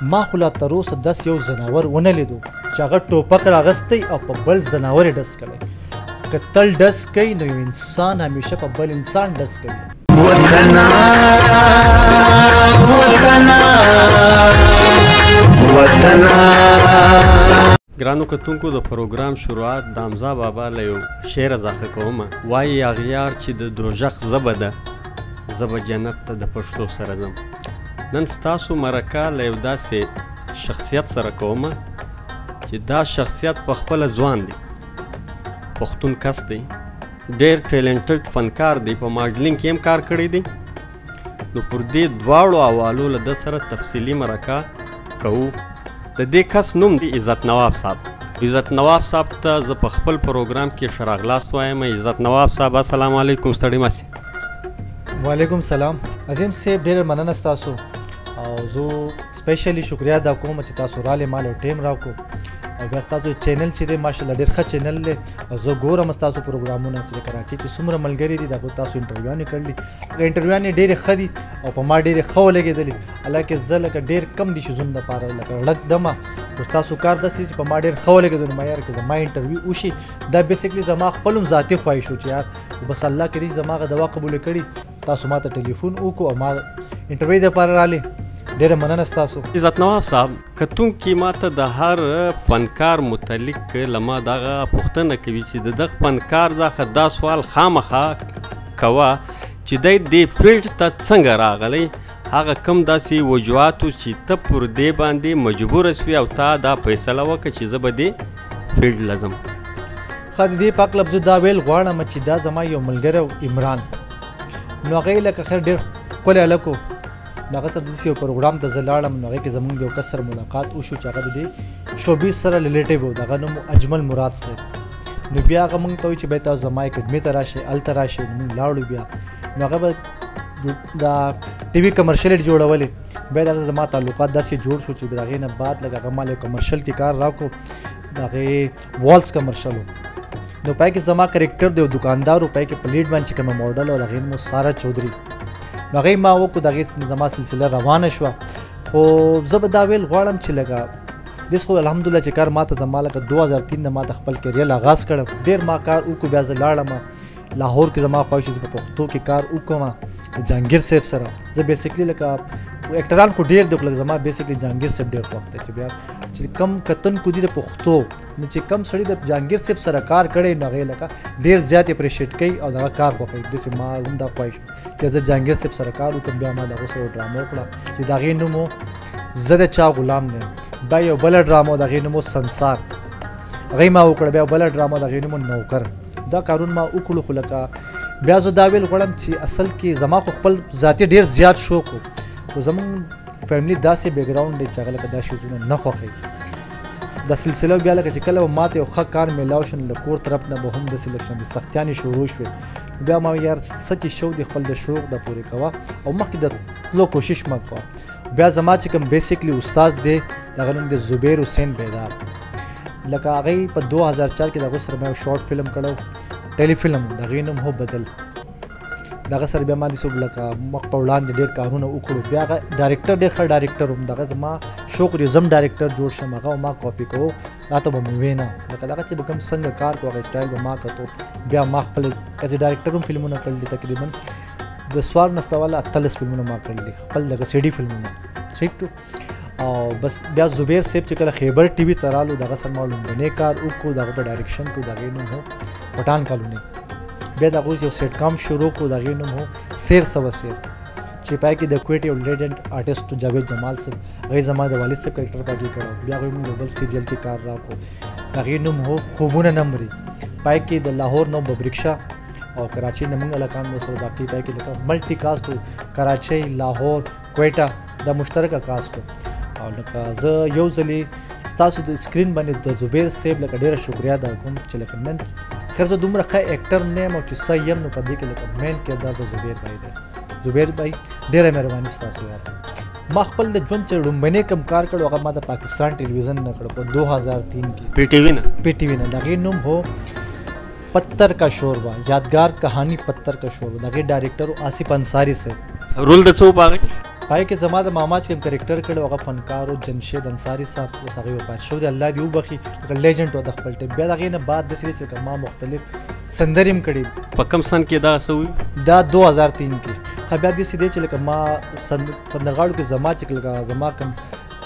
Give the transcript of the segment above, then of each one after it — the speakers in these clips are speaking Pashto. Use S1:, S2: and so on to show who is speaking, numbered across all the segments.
S1: ما خو لا تر اوسه داسې یو ځناور ونه لیدو چې هغه ټوپک راغستی او په بل ځناور یې ډز کړی. که تل ډز کوي نو یو انسان همیشه په بل انسان ډز کوي.
S2: ګرانو کتونکو د پروګرام شروعات د حمزه بابا له یو شعر اضافه کومه. وایي اغیار چې د دوژخ ژبه ده زه به جنت ته د پښتو سره ځم. نن ستاسو مرکه له یو داسې شخصیت سره کومه چې دا شخصیت په خپله ځوان دی، پښتون کس دی، ډېر ټیلنټډ فنکار دی، په ماډلینګ کې هم کار کړی دی. نو پر دې دواړو حوالو له ده سره تفصیلي مرکه کوو. د دې کس نوم دی عزت نواب صاحب. عزت نواب صاحب ته زه په خپل پروګرام کې ښه راغلاست وایم. عزت نواب صاحب السلام علیکم. ستړي مه سئ.
S1: وعلیکم سلام. عظیم صاحب ډېره مننه ستاسو او زه سپیشلی شکریا ادا کوم چې تاسو راغلې ما له ټایم راکړو او بیا ستاسو چینل چې دی ماشاءالله ډېر ښه چینل دی او زه ګورم ستاسو پروګرامونه چې د کراچۍ چې څومره ملګري دي د هغو تاسو انټرویوانې کړلي. هغه انټرویوانې ډېرې ښه دي او په ما ډېرې ښه ولګېدلي. حالانکه زه لکه ډېر کم دي شیزونو دپاره لکه ړک دمه خو ستاسو کار داسې چې په ما ډېر ښه ولګېدل. نو ما یار که زما انټرویو وشي دا بیسیکلي زما خپل هم ذاتي خواهش و چې یار بس الله کړي چې زما هغه دوا قبوله کړي تاسو ما ته ټلیفون وکړو او ما انټرویو دپاره رالې. ډېره مننه ستاسو.
S2: عزت نواب صاحب کتونکي ما ته د هر فنکار متعلق له ما دغه پوښتنه کوي چې د دغه فنکار څخه دا سوال خامخا کوه چې دی دې فیلډ ته څنګه راغلی، هغه کم داسې وجوهاتو چې ته پر دې باندې مجبوره سوې او تا دا فیصله وکړه چې زه به دې فیلډ له ځم.
S1: ښه د دې په هکله زه دا ویل غواړم چې دا زما یو ملګری عمران نو هغه یې لکه خیر ډېر ښکلی هلک و. د هغه سره داسې یو پروګرام ته زه لاړم نو هغې کې زموږ د یو کس سره ملاقات وشو چې هغه د دې شوبیز سره ریلیټیو و. د هغه نوم اجمل مراد صاحب. نو بیا هغه موږ ته وایي چې باید تاسو زما اکیډمي ته راشئ، هلته راشئ. نو موږ لاړو بیا نو هغه به دا ټي وي کمرشل یې جوړولې. بیا د هغه زما تعلقات داسې جوړ شو چې د هغې نه بعد لکه هغه ما له کمرشل کې کار راکړو د هغې والز کمرشل و. نو پای کې زما کرکټر دی یو دکاندار و، پای کې په لیډ باندې چې کومه موډل و د هغې نوم و ساره چودري. نو هغې ما وکړو د هغې زما سلسله روانه شوه. خو زه به دا ویل غواړم چې لکه دس خو الحمدلله چې کار ما ته زما لکه 2003 نه ما ته خپل کیریل آغاز کړم. ډېر ما کار وکړو. بیا زه لاړم لاهور کې زما خواهش چې په پښتو کې کار وکړم د جهانګیر صاحب سره. زه بیسیکلي لکه اکټران خو ډېر دی خو لکه زما بیسیکلي جهانګیر صاحب ډېر خوښ دی چې بیا چې کم کتونکو دي د پښتو نو چې کم سړي د جهانګیر صاحب سره کار کړی نو هغې لکه ډېر زیات اپریشیټ کوي او دغه کار خوښوي. داسې ما هم دا خواهش چې زه جهانګیر صاحب سره کار وکړم. بیا ما د هغو سره ډرامه وکړه چې د هغې نوم و زه د چا غلام نه یم. بیا یو بله ډرامه د هغې نوم و سنسار هغې ما وکړه. بیا بله ډرامه د هغې نوم و نوکر. دا کارونه ما وکړو خو لکه بیا زه دا ویل غواړم چې اصل کې زما خو خپل ذاتي ډېر زیات شوق و خو زموږ فیملی داسې بیکګراؤنډ دی چې هغه لکه دا شیزونه نه خوښوي. دا سلسله بیا لکه چې کله به ما ته یو ښه کار میلاو شو نو د کور طرف نه به هم داسې لکه د سختیانې شروع شوې. بیا ما یار څه چې شوق دی خپل د شوق د پورې کوه او مخکې د تلو کوشش مه کوه. بیا زما چې کوم بیسیکلی استاد دی د هغه نوم دی زبیر حسین بیدار. لکه هغې په 2004 کې د هغوی سره ما یو شارټ فلم کړی ټیلی فلم د هغې نوم هو بدل. د هغه سره بیا ما داسې لکه مخ په وړاندې ډېر کارونه وکړو. بیا هغه ډایرکټر ډېر ښه ډایرکټر وم. دغه زما شوق دی زم ډایرکټر جوړ شم هغه ما کاپي کوو راته به مې ویې نه لکه دغه چې به کوم څنګه کار کوو هغه سټایل به ما کتو. بیا ما خپل ایز ډایرکټر هم فلمونه کړلي تقریبا د 14 فلمونه ما کړلي خپل دغه سی ډي فلمونه ٹھیک ټو. او بس بیا زبیر صاحب چې کله خیبر ټي وي ته رالو دغه سره ما لومړنی کار وکړو دغه په ډایرکشن کې د هغې نوم هو پټان کالونی. بیا د هغوی یو سیټ کام شروع کړو د هغې نوم هو سیر سوه سیر چې پای کې د کویټ یو لیجنډ آرټسټ جاوید جمال صاحب هغې زما د والد صاحب کرکټر پکې کړی. بیا هغوی موږ بل سیریل کې کار راکړو د هغې نوم هو خوبونه نه مري. پای کې د لاهور نوم ببرکشا او کراچۍ نه موږ هلکان ورسره باقي پای کې لکه ملټي کاسټ و کراچۍ لاهور کویټه دا مشترکه کاسټ و. او لکه زه یو ځلې ستاسو د سکرین باندې د زبیر صاحب لکه ډېره شکریا ادا کوم چې لکه نن خیر زه دومره ښه اکټر نه یم او چې څه یم نو په دې کې لکه مین کردار د زبیر بھائی دی. زبیر بھائی ډېره مهرباني ستاسو یار. ما خپل د ژوند چې لومبنی کم کار کړو هغه ما د پاکستان ټلویزیون نه کړو په 2003 کې پی ټي وی نه د هغې نوم هو پتھر کا شوربا یادگار کہانی پتھر کا شوربا د هغې ډایرکټر آصف انصاري صاحب.
S2: رول د څه و په هغې
S1: پای کې زما د ماما چې کوم کرکټر کړو هغه فنکار او جمشید انصاری صاحب اوس هغه وفات شو دی الله دې وبخي لکه لیجنډ و د خپل ټیم بیا د هغې نه بعد داسې دی چې ما مختلف سندرې هم کړي
S2: په کوم سن کې دا څه وي؟
S1: دا 2003 کې خو بیا داسې دی چې لکه ما سندرغاړو کې زما چې لکه زما کوم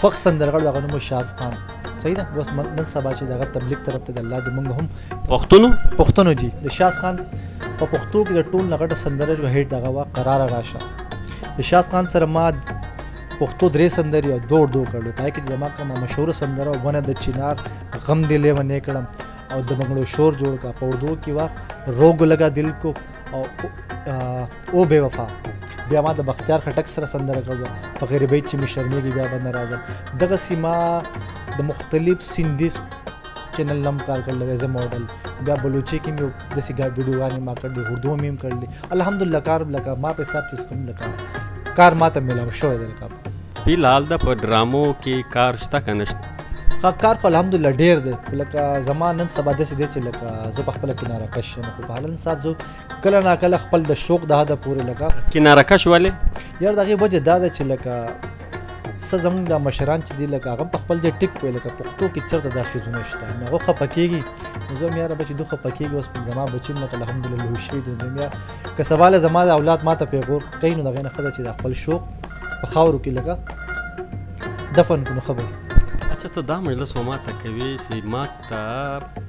S1: خوښ سندرغاړو هغه نوم شاز خان صحیح ده اوس نن سبا چې دغه تبلیغ طرف ته د الله دې موږ هم پښتنو جي د شاز خان په پښتو کې د ټول نه غټه سندره جو هیټ دغه وا قرار راشه د شاز خان سره ما پښتو درې سندرې او دوه کړلو پای کې زما کومه مشهوره سندره ونه د چینار غم دې لیونې کړم او د بنګلو شور جوړ کا په اردو کې وا روګ لگا دل کو او بے وفا بیا ما د بختیار خټک سره سندره کړو په غریبۍ چې مې شرمېږي بیا به نه راځم دغه سیما د مختلف سندیز چینل نم کار کړل ایز ا ماډل بیا بلوچي کې مې داسې ویډیوګانې ما کړلې اردو مې هم کړلې الحمدلله کار لکه ما په حساب چې کوم لکه کار ما ته ملاو شوی دی لکه
S2: فیلحال د په ډرامو کې کار شته که نشته؟
S1: کار خو الحمدلله ډېر دی لکه زما نن سبا داسې دی چې لکه زه په خپله کناره کش یم خو په حالن سات زه کله ناکله خپل د شوق د حده پورې لکه
S2: کناره کش ولې؟
S1: یار د هغې وجه دا ده چې لکه څه زموږ دا مشران چې دي لکه هغه په خپل ځای ټیک کوي لکه پښتو کې چېرته دا څیزونه شته نو هغه خفه کېږي نو زه هم یاره بچي دوی خفه کېږي اوس زما بچي هم لکه الحمدلله لوی شوي دي زه هم یاره که سبا له زما د اولاد ما ته پیغور کوي نو د هغې نه ښه ده چې د خپل شوق په خاورو کې لکه دفن کړو خبرې.
S2: اچھا ته دا مجلس ما ته کوي چې ما ته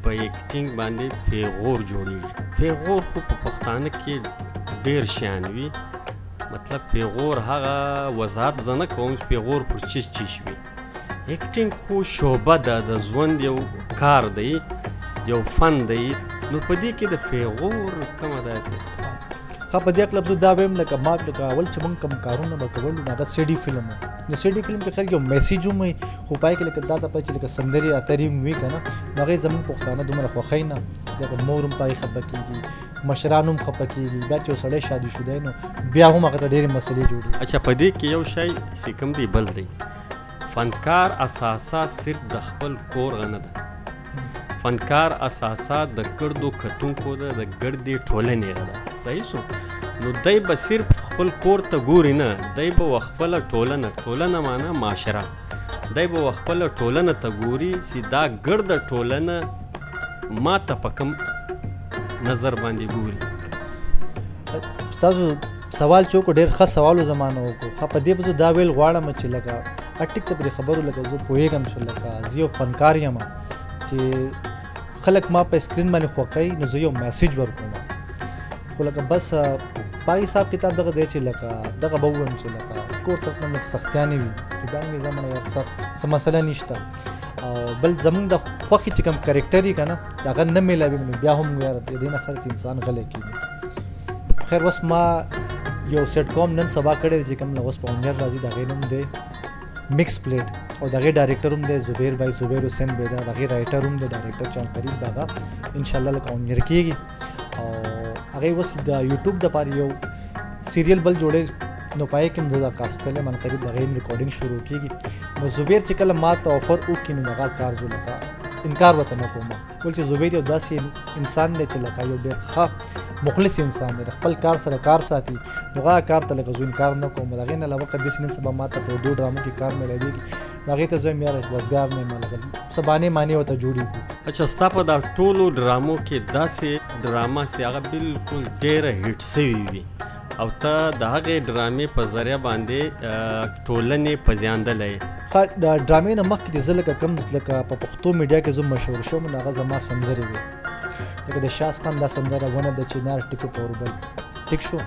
S2: په ایکټینګ باندې پیغور جوړېږي پیغور خو په پښتانه کې ډېر شیان وي مطلب پیغور هغه وضاحت زه نه کوم چې پیغور پر چیز چیش وي ایکټینګ خو شعبه ده د ژوند یو کار دی یو فن دی نو په دې کې د پیغور کومه داسې
S1: ښه په دې کلب زه دا وایم لکه ما لکه اول چې موږ کوم کارونه به کول نو هغه سي ډي فلم و نو سي ډي فلم کې خیر یو میسیج هم وي خو پای کې لکه دا ته پای چې لکه سندرې اترې هم وي که نه نو هغې زموږ پښتانه دومره خوښوي نه دغه مور هم پای خفه کېږي مشران هم خفه کېږي بیا چې یو سړی شادي شوی نو بیا هم هغه ته ډېرې مسلې جوړي.
S2: اچھا په دې کې یو شی چې کوم دی بل دی فنکار اساسا صرف د خپل کور غنه ده فنکار اساسا د ګردو کتونکو ده د ګردې ټولنې ده صحیح شو نو دی به صرف خپل کور ته ګوري نه دی به خپله ټولنه معنا معاشره دی به خپله ټولنه ته ګوري چې دا ګرده ټولنه ما ته په کوم نظر باندې ګوري.
S1: تاسو سوال چې وکړو ډېر ښه سوال و زما نه وکړو ښه په دې به زه دا ویل غواړم چې لکه ټیک ته پرې خبرو لکه زه پوهېږم چې لکه زه یو فنکار یم چې خلک ما په سکرین باندې خوښوي نو زه یو میسیج ورکوم خو لکه بس پای حساب کتاب دغه دی چې لکه دغه به ووایم چې لکه کور طرف نه لږ سختیانې وي چې بیا هم زما نه څه مسله نشته او بل زموږ د خوښې چې کوم کرکټر یي که نه چې هغه نه میلاوي نو بیا هم یاره د دې نه ښه چې انسان غلی کېږي. خیر اوس ما یو سیټ کوم نن سبا کړی دی چې کوم نه اوس په عمر راځي د هغې نوم دی مکس پلیټ او د هغې ډایرکټر هم دی زبیر بھائی زبیر حسین بیدا د هغې رایټر هم دی ډایرکټر چان قریب بابا انشاءالله لکه عمر کېږي او هغې اوس د یوټیوب دپاره یو سیریل بل جوړی نو پای کې هم د کاسټ فلم ان قریب د هغې ریکارډینګ شروع کېږي نو زبیر چې کله ما ته آفر وکړي نو دغه کار زه لکه انکار ورته نه کوم ول چې زبیر یو داسې انسان دی چې لکه یو ډېر ښه مخلص انسان دی د خپل کار سره کار ساتي نو هغه کار ته لکه زه انکار نه کوم د هغې نه علاوه که داسې نن سبا ما ته په اردو ډرامو کې کار میلاویږي نو هغې ته زه یم یاره وزګار نه یم لکه څه بانې مانې ورته جوړېږي.
S2: اچھا ستا په دا ټولو ډرامو کې داسې ډرامه چې هغه بالکل ډېره هیټ سوې وي او ته د هغې ډرامې په ذریعه باندې ټولنې پزیاندلی یې
S1: ښه د ډرامې نه مخکې چې زه لکه کوم لکه په پښتو میډیا کې زه مشهور شوم نو هغه زما سندرې وې لکه د شاز خان دا سندره ونه د چینار ټیکو په اوربل ټیک شو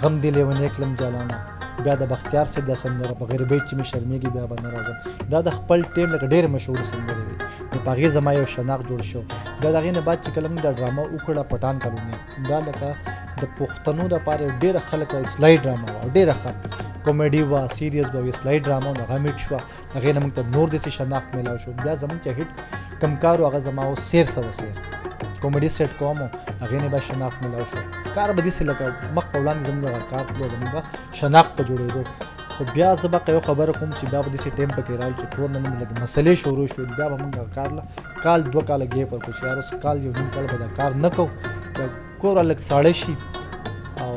S1: غم دې لیونی کړم جانانه بیا د بختیار صاحب دا سندره په غریبۍ چې مې شرمېږي بیا به نه راځم دا د خپل ټیم لکه ډېرې مشهورې سندرې وې نو په هغې زما یو شناخت جوړ شو بیا د هغې نه بعد چې کله موږ دا ډرامه وکړه پټان کالوني دا لکه د پښتنو دپاره یو ډېره ښه لکه اصلاحي ډرامه وه ډېره ښه کامیډي وه سیریس به وي اصلاحي ډرامه وه هغه میټ شوه هغې نه موږ ته نور داسې شناخت میلاو شو بیا زموږ چې هیټ کم کار و هغه زما و سیر سوه سیر کامیډي سیټ کوم هغې نه بیا شناخت میلاو شو کار به داسې لکه مخ په وړاندې زموږ هغه کار تلو زموږ شناخت په جوړېدو خو بیا زه به یو خبره کوم چې بیا به داسې ټایم پکې راغل چې کور نه موږ لږ مسلې شروع شوې بیا به موږ کار له کال 2 کاله ګیپ ورکړو چې یار اوس کال یو نیم کال به دا کار نه کوو چې کور لږ ساړه شي او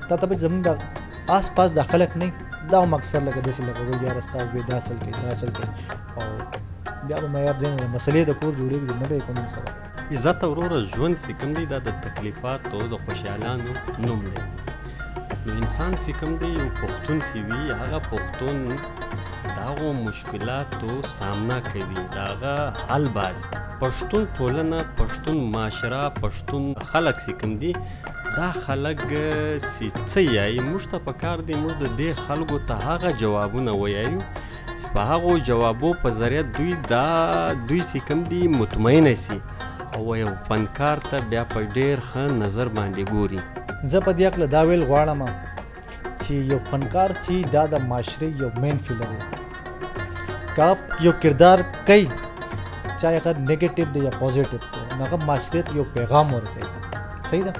S1: تا ته به زموږ د آس پاس د خلک نه دا هم اکثر لکه داسې لکه وایي یاره ستا زوی دا اصل کوي دا اصل کوي او بیا به معیار دی نه مسلې د کور جوړېږي نه به یې کوم سبا
S2: عزت وروره ژوند چې کوم دی دا د تکلیفاتو د خوشحالانو نوم دی نو انسان چې کوم دی یو پښتون چې وي هغه پښتون د هغو مشکلاتو سامنا کوي د هغه حل باسي پښتون ټولنه پښتون معاشره پښتون خلک چې کوم دي دا خلک چې څه یایي موږ ته پکار دی موږ د دې خلکو ته هغه جوابونه ویایو چې په هغو جوابو په ذریعه دوی چې کوم دي مطمئنه سي او یو فنکار ته بیا په ډېر ښه نظر باندې ګوري
S1: زه په دې هکله دا ویل غواړم چې یو فنکار چې دا د معاشرې یو مین فیلر دی که یو کردار کوي چاہے هغه نیگیټیو دی یا پوزیټیو دی نو هغه معاشرې ته یو پیغام ورکوي صحیح ده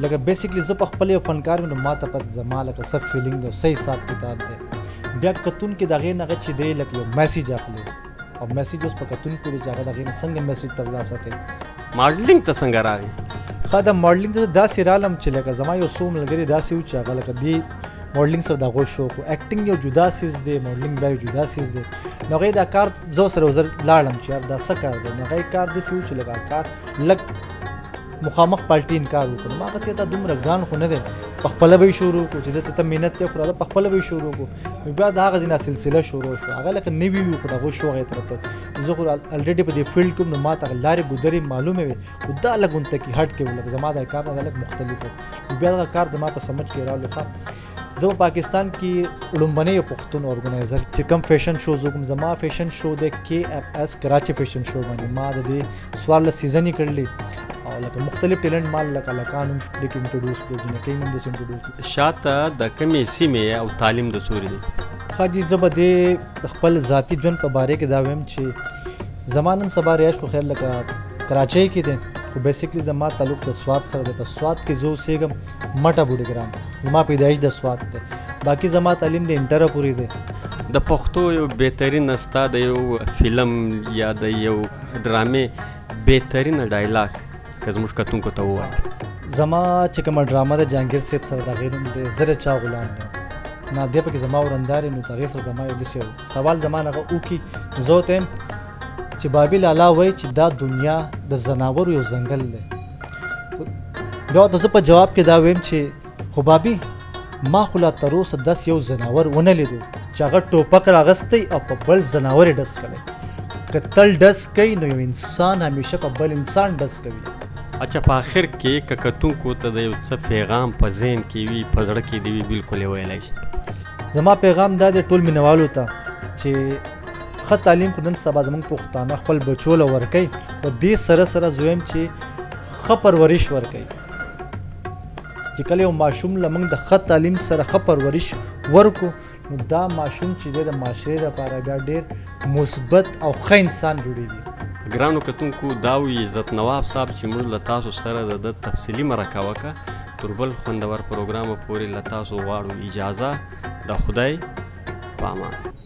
S1: لکه بیسیکلی زه په خپل یو فنکار نو ما ته پته زما لکه څه فیلینګ دی صحیح حساب کتاب دی بیا کتونکي د هغې نه هغه چې دی لکه یو میسیج اخلي او میسیج اوس په کتونکو دی چې هغه د هغې نه څنګه میسیج ترلاسه کوي
S2: ماډلینګ ته څنګه راغی
S1: ښه د ماډلینګ ته داسې رالم چې لکه زما یو څو ملګري داسې وو چې هغه لکه دې ماډلینګ سره د هغو شوق و ایکټینګ یو جدا سیز دی ماډلینګ بیا یو جدا سیز دی نو هغې دا کار زه ورسره لاړم چې یار دا څه کار دی نو هغې کار داسې و چې لکه کار لږ مخامخ پالټي انکار وکړو ما هغه ته دا دومره ګران خو نه دی په خپله به یې شروع کړو چې دلته ته محنت یې کړو په خپله به یې شروع کړو نو بیا د هغه ځای نه سلسله شروع شوه هغه لکه نوي وي خو د هغو شوق یې طرف ته زه خو الریډي په دې فیلډ کې نو ما ته لارې ګودرې معلومې وې خو دا لږ ونته کې هټ کې و لکه زما دا کار نه دا لږ مختلف و بیا دغه کار زما په سمجھ کې راغلو ښه زه په پاکستان کې لومبنی یو پښتون ارګنایزر چې کوم فیشن شوز وکړم زما فیشن شو دی KFS کراچي فیشن شو باندې ما د دې 14 سیزنې کړلې او لکه مختلف ټیلنټ مال لکه لکان هم ډېر انټروډوس کړو جنکۍ هم داسې انټروډوس کړو
S2: شاته د کومې سیمې او تعلیم د سوري دی
S1: ښه جي زه به دې د خپل ذاتي ژوند په باره کې دا وایم چې زما نن سبا رهایش خو خیر لکه کراچۍ کې دی خو بیسیکلی زما تعلق د سوات سره دی په سوات کې زه اوسېږم مټه بوډګرام زما پیدایش د سوات دی باقي زما تعلیم د انټره پورې دی
S2: د پښتو یو بهترین ستا د یو فلم یا د یو ډرامې بهترینه ډایلاګ که زموږ کتونکو ته ووایه
S1: زما چې کومه ډرامه د جهانګیر صاحب سره د هغې نوم دی زه د چا غلام یم نه دی پکې زما ورندار یم نو د هغې سره زما یو داسې سوال زما نه هغه وکړي زه ورته یم چې بابي لالا وایي چې دا دنیا د ځناورو یو ځنګل دی بیا ورته زه په جواب کې دا ویم چې خو بابي ما خو لا تر اوسه داسې یو ځناور ونه لیدو چې هغه ټوپک راغستی او په بل ځناور یې ډز کړی که تل ډز کوي نو یو انسان همیشه په بل انسان ډز کوي
S2: اچھا په آخر کې که کتونکو ته د یو څه پیغام په ذهن کې وي په زړه کې دی وي بلکل یې ویلی شي
S1: زما پیغام دا دی ټول مینوالو ته چې ښه تعلیم خو نن سبا زموږ پښتانه خپل بچو له ورکوي په دې سره سره زه وایم چې ښه پرورش ورکوي چې کله یو ماشوم له موږ د ښه تعلیم سره ښه پرورش ورکو نو دا ماشوم چې دی د معاشرې لپاره بیا ډېر مثبت او ښه انسان جوړېږي
S2: ګرانو کتونکو دا وي عزت نواب صاحب چې موږ له تاسو سره د تفصیلي مرکه وکړه تر بل خوندور پروګرامه پورې له تاسو غواړو اجازه د خدای په امان